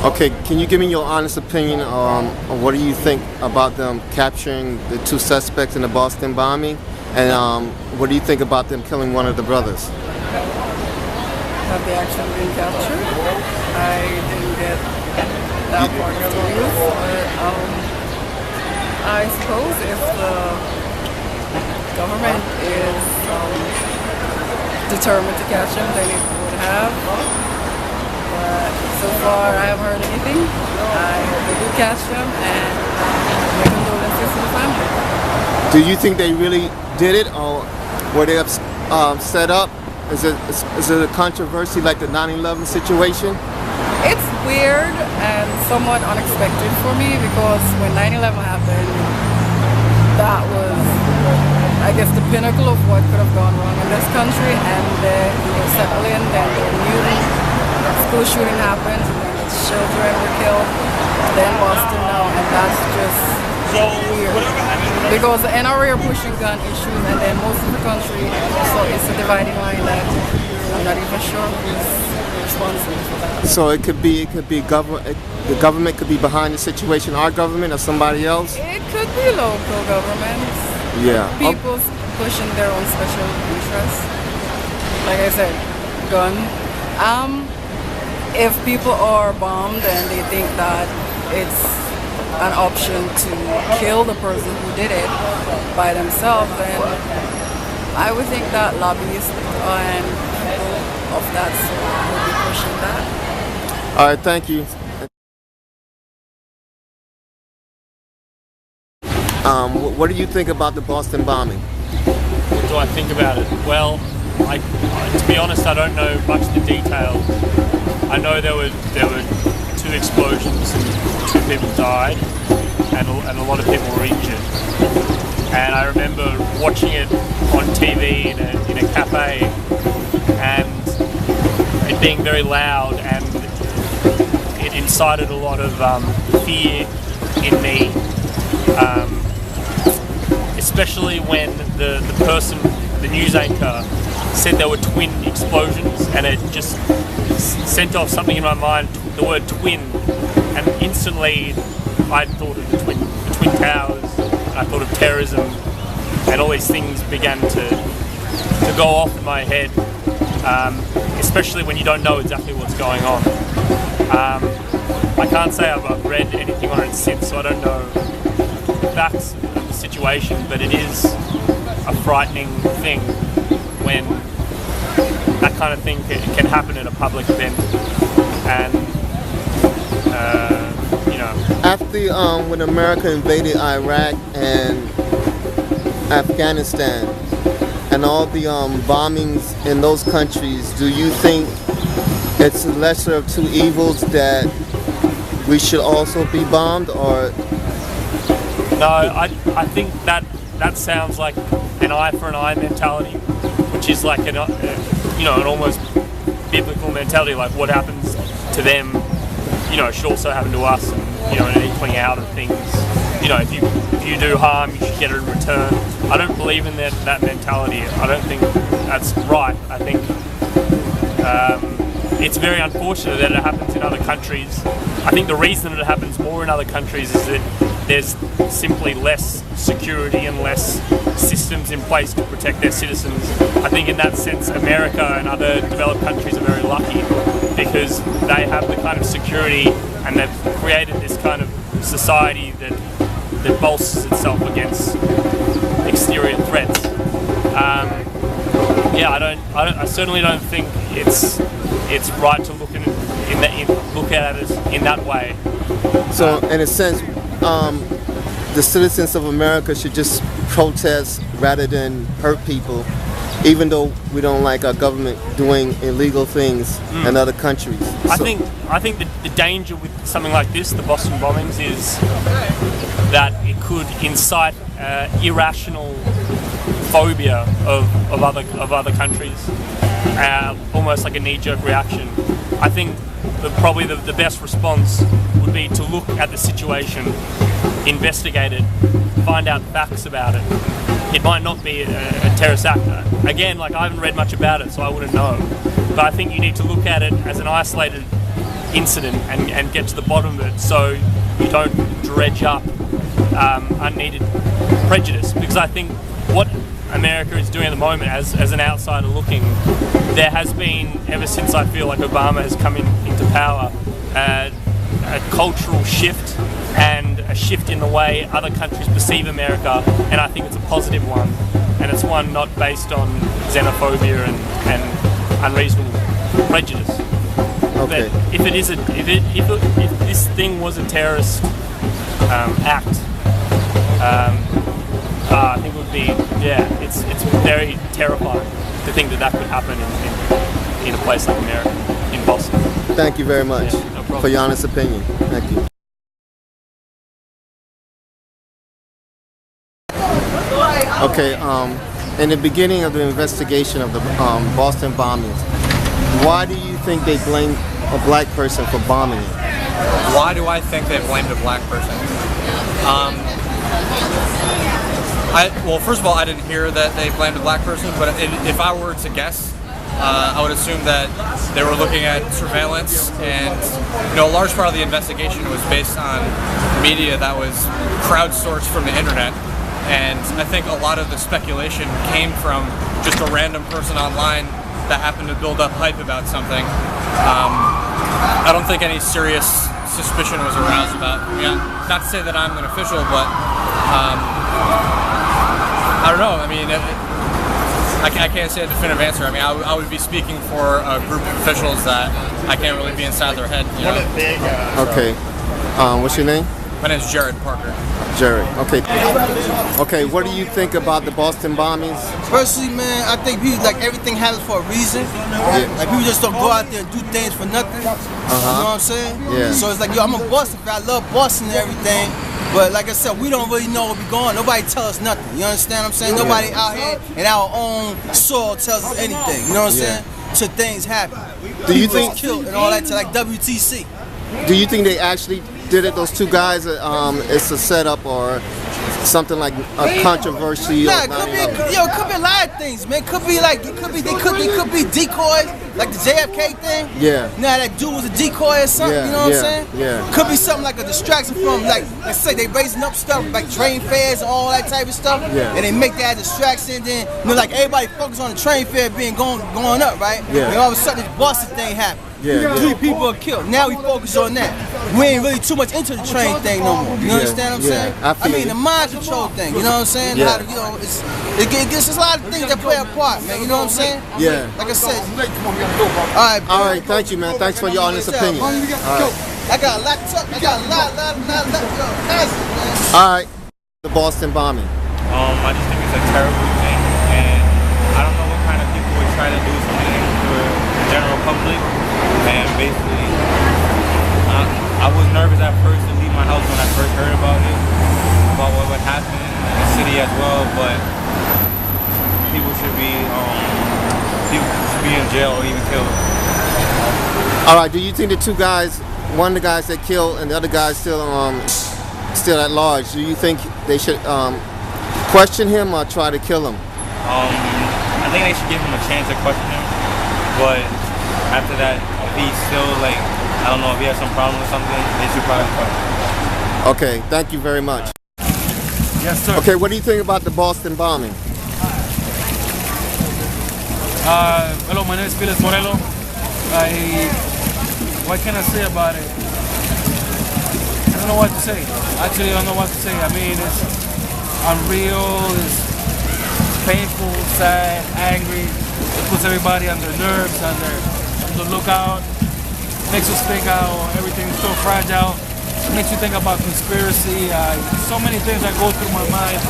Okay, can you give me your honest opinion on what do you think about them capturing the two suspects in the Boston bombing, and what do you think about them killing one of the brothers? Have they actually been captured? I didn't get that part of the news. I suppose if the government is determined to catch them, then it would have. But so far, I haven't heard anything. I hope they do catch them, and my condolences to the family. Do you think they really did it, or were they set up? Is it a controversy like the 9/11 situation? It's weird and somewhat unexpected for me because when 9/11 happened, that was, I guess, the pinnacle of what could have gone wrong in this country. And then we were settling, then the new school shooting happened, and then the children were killed. Then Boston now, and that's just weird. Because the NRA are pushing gun issues, and then most of the country, so it's a dividing line that I'm not even sure who's responsible for that. So it could be government. The government could be behind the situation. Our government or somebody else. It could be local governments. Yeah. People pushing their own special interests. Like I said, gun. If people are bombed and they think that it's an option to kill the person who did it by themselves, then I would think that lobbyists and people of that sort will be pushing that. All right, thank you. What do you think about the Boston bombing? What do I think about it? Well, to be honest, I don't know much of the details. I know there were two explosions and two people died, and a lot of people were injured. And I remember watching it on TV in a cafe, and it being very loud, and it incited a lot of fear in me. Especially when the person, the news anchor, said there were twin explosions, and it just sent off something in my mind, the word twin, and instantly I thought of the twin towers, and I thought of terrorism, and all these things began to go off in my head, especially when you don't know exactly what's going on. I can't say I've read anything on it since, so I don't know facts of the situation, but it is a frightening thing when that kind of thing can happen at a public event. And after when America invaded Iraq and Afghanistan and all the bombings in those countries, do you think it's the lesser of two evils that we should also be bombed? Or no, I think that sounds like an eye for an eye mentality, which is like an almost biblical mentality. Like what happens to them, should also happen to us, and an equaling out of things. If you do harm, you should get it in return. I don't believe in that mentality. I don't think that's right. I think it's very unfortunate that it happens in other countries. I think the reason that it happens more in other countries is that there's simply less security and less systems in place to protect their citizens. I think in that sense, America and other developed countries are very lucky because they have the kind of security, and they've created this kind of society that bolsters itself against exterior threats. I certainly don't think it's right to look at it in that way. So, in a sense, the citizens of America should just protest rather than hurt people, even though we don't like our government doing illegal things in other countries. I think the danger with something like this, the Boston bombings, is that it could incite irrational phobia of other countries, almost like a knee-jerk reaction. I think probably the best response would be to look at the situation, investigate it, find out facts about it. It might not be a terrorist act. Again, I haven't read much about it, so I wouldn't know. But I think you need to look at it as an isolated incident and get to the bottom of it, so you don't dredge up unneeded prejudice. Because I think what America is doing at the moment, as an outsider looking, there has been, ever since I feel like Obama has come into power, a cultural shift and a shift in the way other countries perceive America, and I think it's a positive one, and it's one not based on xenophobia and unreasonable prejudice. Okay. But if this thing was a terrorist act, I think it would be, it's very terrifying to think that could happen in a place like America, in Boston. Thank you very much Yeah, no problem. for your honest opinion. Thank you. Okay, in the beginning of the investigation of the Boston bombings, why do you think they blamed a black person for bombing it? Why do I think they blamed a black person? Well, first of all, I didn't hear that they blamed a black person, but if I were to guess, I would assume that they were looking at surveillance, and a large part of the investigation was based on media that was crowdsourced from the internet, and I think a lot of the speculation came from just a random person online that happened to build up hype about something. I don't think any serious suspicion was aroused about. Not to say that I'm an official, but I don't know. I mean, I can't say a definitive answer. I mean, I would be speaking for a group of officials that I can't really be inside their head. Okay. What's your name? My name's Jared Parker. Jared. Okay. Okay. What do you think about the Boston bombings? Personally, man, I think people, like, everything happens for a reason. Like, people just don't go out there and do things for nothing. You know what I'm saying? Yeah. So it's like, yo, I'm a Boston fan. I love Boston and everything. But like I said, we don't really know where we're going. Nobody tell us nothing. You understand what I'm saying? Nobody out here in our own soil tells us anything. You know what I'm saying? So things happen. Do you People think? is killed and all that, like WTC. Do you think they actually did it? Those two guys? It's a setup or something like a controversy? Nah, it could be a lot of things, man. Could be like, they could be decoys, like the JFK thing. Yeah. Nah, that dude was a decoy or something. Yeah, You know what yeah, I'm saying? yeah. Could be something like a distraction from, like, let's say they raising up stuff like train fares and all that type of stuff. Yeah. And they make that a distraction. Then like everybody focus on the train fare being going up, right? Yeah. And all of a sudden this Boston thing happened. Yeah, 3 people are killed. Now we focus on that. We ain't really too much into the train thing no more. You understand what I'm saying? I feel mean, you. the mind control thing. You know what I'm saying? Yeah. How to, it gets a lot of things that play a part, man. You know what I'm saying? Yeah. Like I said. All right. All right. Thank you, man. Thanks for your honest opinion. All right. I got a lot to talk. I got a lot. All right. The Boston bombing. I just think it's a terrible thing, and I don't know what kind of people would try to do something for the general public. And basically, I was nervous at first to leave my house when I first heard about it, about what would happen in the city as well. But people should be in jail or even killed. All right. Do you think the two guys, one of the guys that killed and the other guy still at large? Do you think they should question him or try to kill him? I think they should give him a chance to question him, but after that, if he's still like, I don't know, if he has some problem or something, they should probably question him. Okay. Thank you very much. Yes, sir. Okay. What do you think about the Boston bombing? Hello, my name is Felix Morello. What can I say about it? I don't know what to say. Actually, I don't know what to say. I mean, it's unreal, it's painful, sad, angry. It puts everybody on their nerves, on the lookout. Makes us think how everything is so fragile. It makes you think about conspiracy. So many things that go through my mind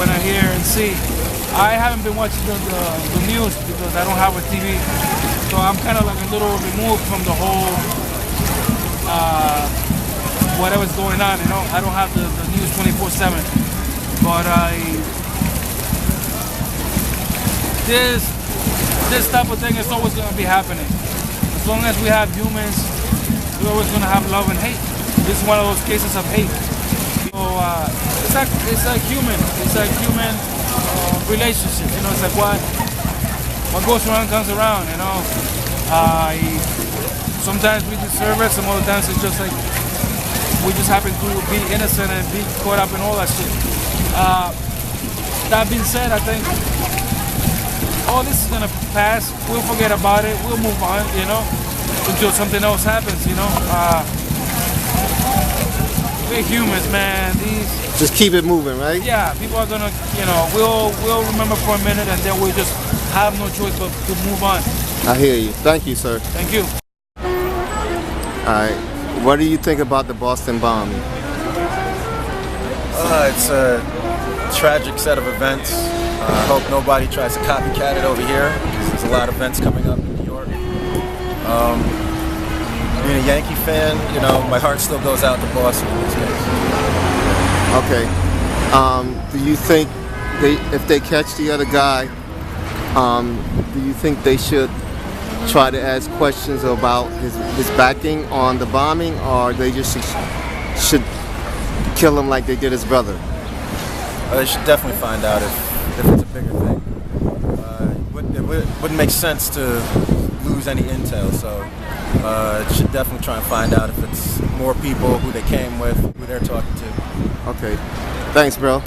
when I hear and see. I haven't been watching the news because I don't have a TV. So I'm kind of like a little removed from the whole whatever's going on, you know. I don't have the news 24/7. But this type of thing is always going to be happening. As long as we have humans, we're always going to have love and hate. This is one of those cases of hate. So it's like human relationships, you know. It's like what goes around comes around, you know. sometimes we deserve it, some other times it's just like we just happen to be innocent and be caught up in all that shit. That being said, I think all this is gonna pass. We'll forget about it. We'll move on, you know, until something else happens, you know. We're humans, man. Just keep it moving, right? Yeah, people are gonna, you know, we'll remember for a minute and then we'll just have no choice but to move on. I hear you. Thank you, sir. Thank you. All right. What do you think about the Boston bombing? It's a tragic set of events. I hope nobody tries to copycat it over here, because there's a lot of events coming up in New York. Being a Yankee fan, you know, my heart still goes out to Boston in this case. Okay. Do you think if they catch the other guy, do you think they should try to ask questions about his backing on the bombing, or they just should kill him like they did his brother? They should definitely find out if it's a bigger thing. It wouldn't make sense to lose any intel, so it should definitely try and find out if it's more people, who they came with, who they're talking to. Okay. Thanks, bro.